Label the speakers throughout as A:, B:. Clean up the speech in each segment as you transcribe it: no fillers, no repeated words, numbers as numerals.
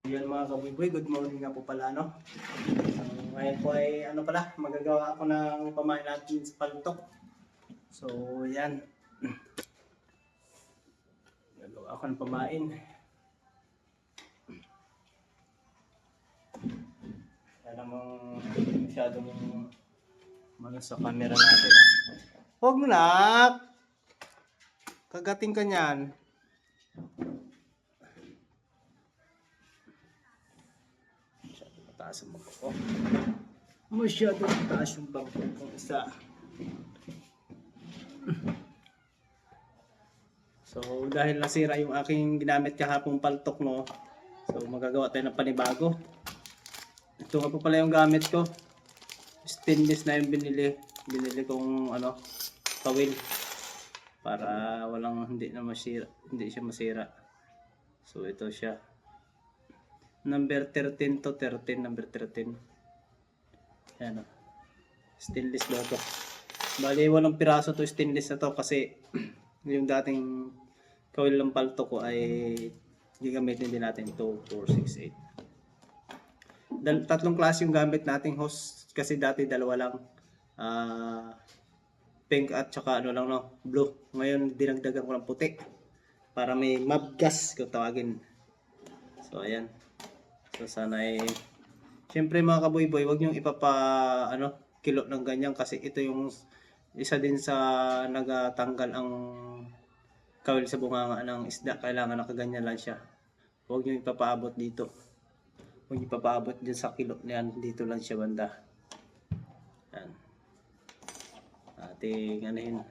A: Yan mga kabuboy, good morning nga po pala, no? So, ngayon po ay ano pala, magagawa ako ng pamain natin sa paltok. So, yan. Gagawa ako ng pamain. Kaya namang masyadong malas sa camera natin. Huwag mo na! Kagating ka niyan. Mataas ang bangko ko. Masyadong mataas yung bangko ko isa. So dahil nasira yung aking ginamit kahapong paltok, no. So magagawa tayo ng panibago. Ito nga po pala yung gamit ko. Stainless na yung binili. Binili kong ano, kawil. Para hindi siya masira. So ito siya. Number 13 to 13, number 13. Ayan o. Stainless daw to. Bali, 8 piraso to stainless na to kasi yung dating kawil ng palto ko ay gagamitin din natin ito 468. Tatlong klase yung gamit nating hose kasi dati dalawa lang. Pink at saka ano lang, no, blue. Ngayon dinagdagan ko ng puti para may mabgas kung tawagin. So ayan. So sana ay siyempre mga kaboy-boy, wag niyong kilo ng ganyan kasi ito yung isa din sa nagatanggal ang kawil sa bunganga ng isda. Kailangan nakaganyan lang siya. Huwag niyong ipapaabot dito. Huwag niyong ipapaabot din sa kilo niyan. Dito lang siya banda. Yan. Ating anahin.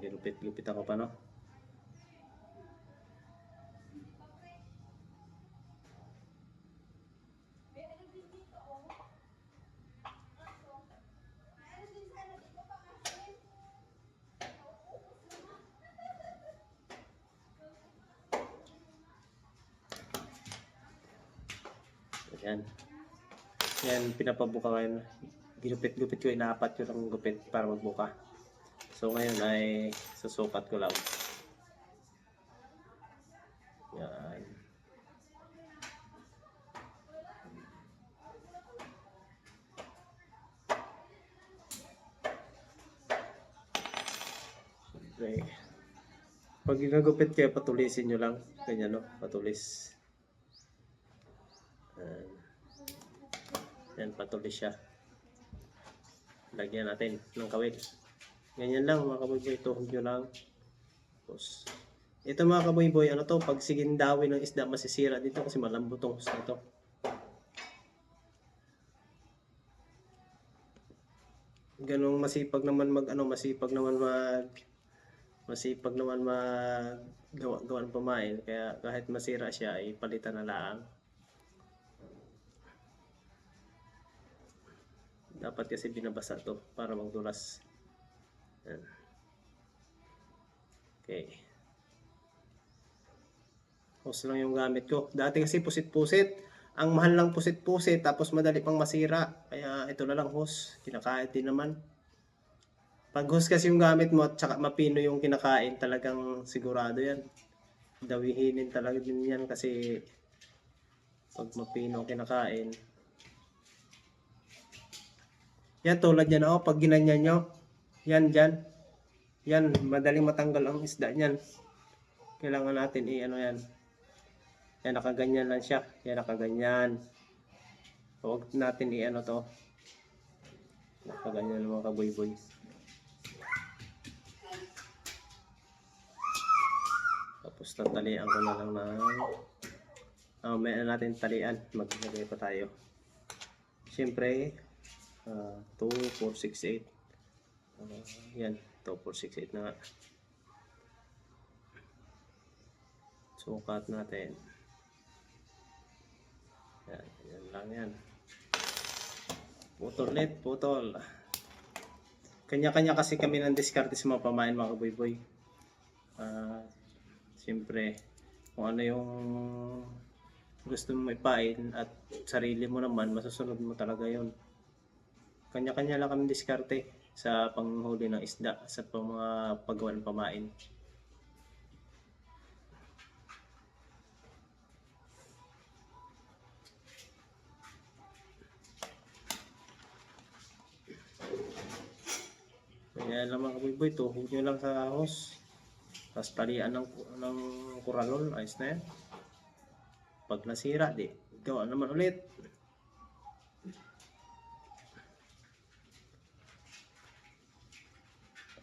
A: Gilupit-gupit ako pa, no? Yan. Yan, pinapabuka ngayon. Ginupit-gupit ko, inaapat ko ng gupit para magbuka. So ngayon ay susukat ko lang. Yan. Okay. Pag ginagupit kayo, patulisin nyo lang. Ganyan, no? Patulis. Yan, patulis siya. Lagyan natin ng kawil. Ganyan lang mga kaboy-boy, tuhog nyo lang. Tapos, ito mga kaboy-boy, ano to, pag sigindawin ng isda masisira dito kasi malambot tong hose nito. Ganong masipag naman gawa ng pamain, kaya kahit masira siya ay palitan na lang. Dapat kasi binabasa to para magdulas. Yan. Okay. Hose lang yung gamit ko. Dati kasi pusit-pusit. Ang mahal lang pusit-pusit tapos madali pang masira. Kaya ito na lang hose. Kinakain din naman. Pag hose kasi yung gamit mo at saka mapino yung kinakain, talagang sigurado yan. Dawihinin talaga din yan kasi pag mapino kinakain. Yan tulad yan, oh, pag ginanyan nyo. Yan dyan. Yan, madaling matanggal ang isda niyan. Kailangan natin i-ano yan. Yan, nakaganyan lang siya. Yan, nakaganyan. Huwag natin i-ano to. Nakaganyan mga kaboy-boy. Tapos tatalian ko na lang ng may natin talian. Maglagay pa tayo. Siyempre 2, 4, 6, 8. Yan, 2, 4, 6, 8 na nga. Sukat natin. Yan, yan lang yan. Putol net, putol. Kanya-kanya kasi kami ng diskarte sa mga pamain mga kaboy-boy. Siyempre, kung ano yung gusto mo ipain at sarili mo naman, masusunod mo talaga yon. Kanya-kanya lang kami diskarte sa panghuli ng isda, sa mga paggawa ng pamain. Kaya lang mga kaboy-boy, tuhog nyo lang sa ahos. Tapos talian ng kuralon, ayos na yan. Pag nasira, di gawa naman ulit.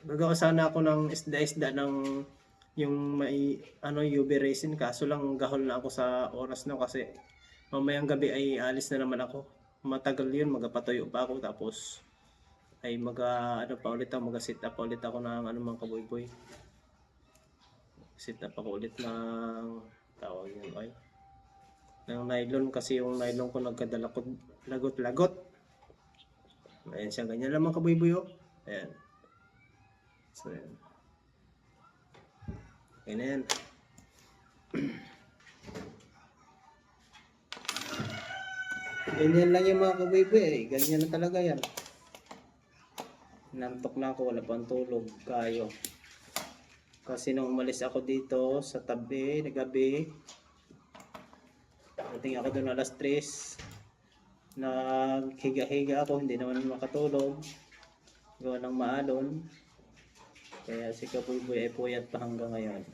A: Gagawa sana ako ng isda-isda ng yung may UV resin, kaso lang gahol na ako sa oras na kasi mamayang gabi ay alis na naman ako. Matagal yun, magpatuyo pa ako tapos ay mag-sit up pa ulit ako ng mga kaboy-boy. Sit up ako ulit ng tawag yun ay ng nylon, kasi yung nylon ko nagkadala ko lagot-lagot. Ayan siya, ganyan lang mga kaboy-boy, oh. Ayan. So, ayan. Okay na yan. Ganyan lang yung mga kaboy-boy, eh. Ganyan na talaga yan. Nantok na ako, wala pang tulog kayo. Kasi nung umalis ako dito sa tabi, nagabi, dating ako doon alas 3, naghiga-higa ako, hindi naman makatulog. Gawa ng maalon. Kaya si Kaboy-boy ay puyat pa hanggang ngayon.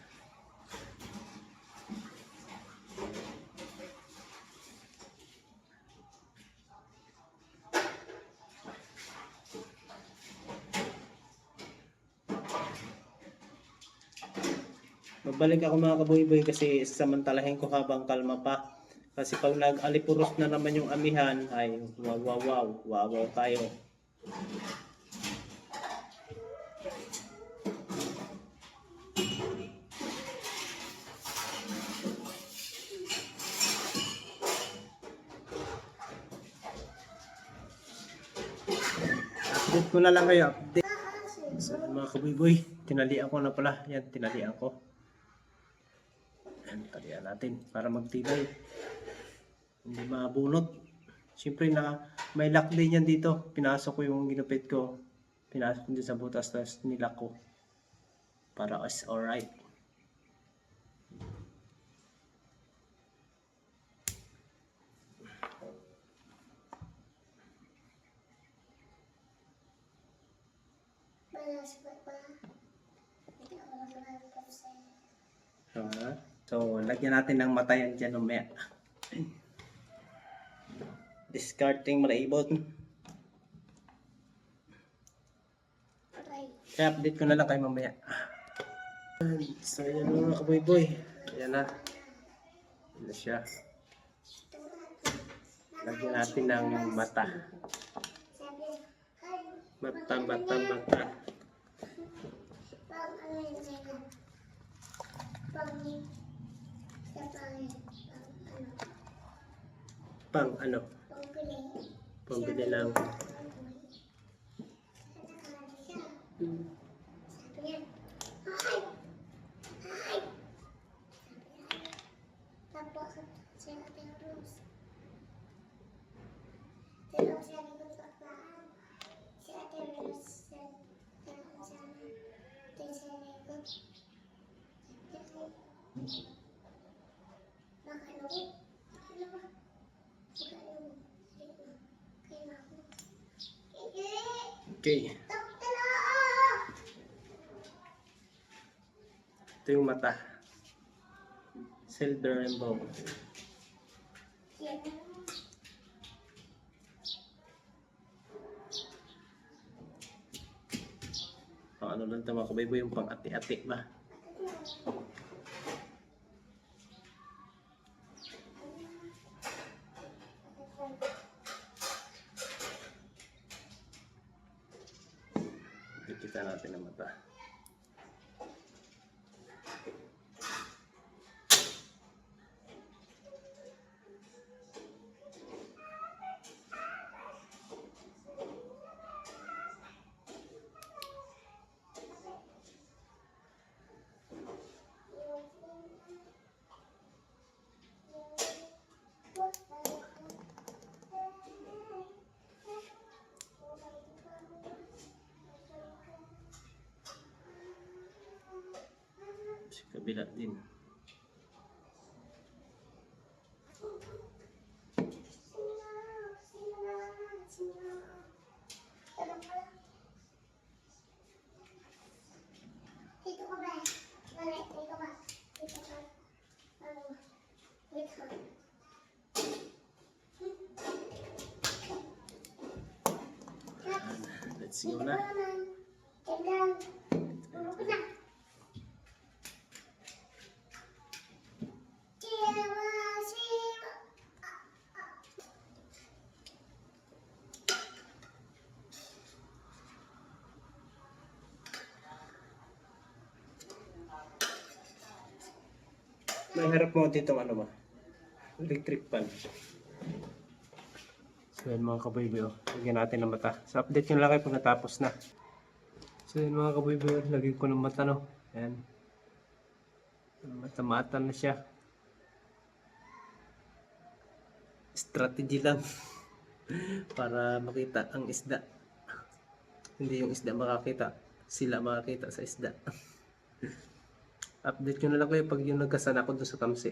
A: Magbalik ako mga kaboy-boy kasi samantalahin ko habang kalma pa. Kasi pag nag-alipuros na naman yung amihan, ay wow tayo. Update ko na lang kayo, update. So, mga kaboy-boy, tinalian ko na pala. Yan, tinalian ko. Yan, talian natin para magtibay. Hindi mabunot. Siyempre na may lock din yan dito. Pinasok ko yung ginupit ko. Pinasok ko din sa butas, tapos nilock ko. Para is alright. So, lagyan natin ng mata yan dyan umaya. Discarding malaibot. Kaya update ko na lang kayo mamaya. So, yan mga kaboy-boy. Ayan na. Ayan na siya. Lagyan natin ng mata. Mata. Pang ano? Pambili lang. Okay. Ito yung mata. Silver rainbow. Pang ano lang ito mga kaboy-boy, yung pang ati-ati ba? Kita natin ang mata. Kabila din.
B: Dito ka ba? Mali, dito ka. Dito ka. Dito.
A: Let's go na.
B: Tingnan. Puro ko na.
A: May harap mo dito ano ba? Electric fan. So yan mga kaboy-boy, lagyan natin ng mata. Sa update nyo lang kayo pag natapos na. So yan mga kaboy-boy, lagyan ko ng mata no. Ayan. Mata-mata na siya. Strategy lang. Para makita ang isda. Hindi yung isda makakita. Sila makakita sa isda. Update nyo na lang kayo pag yung nagkasana ko doon sa kamsi.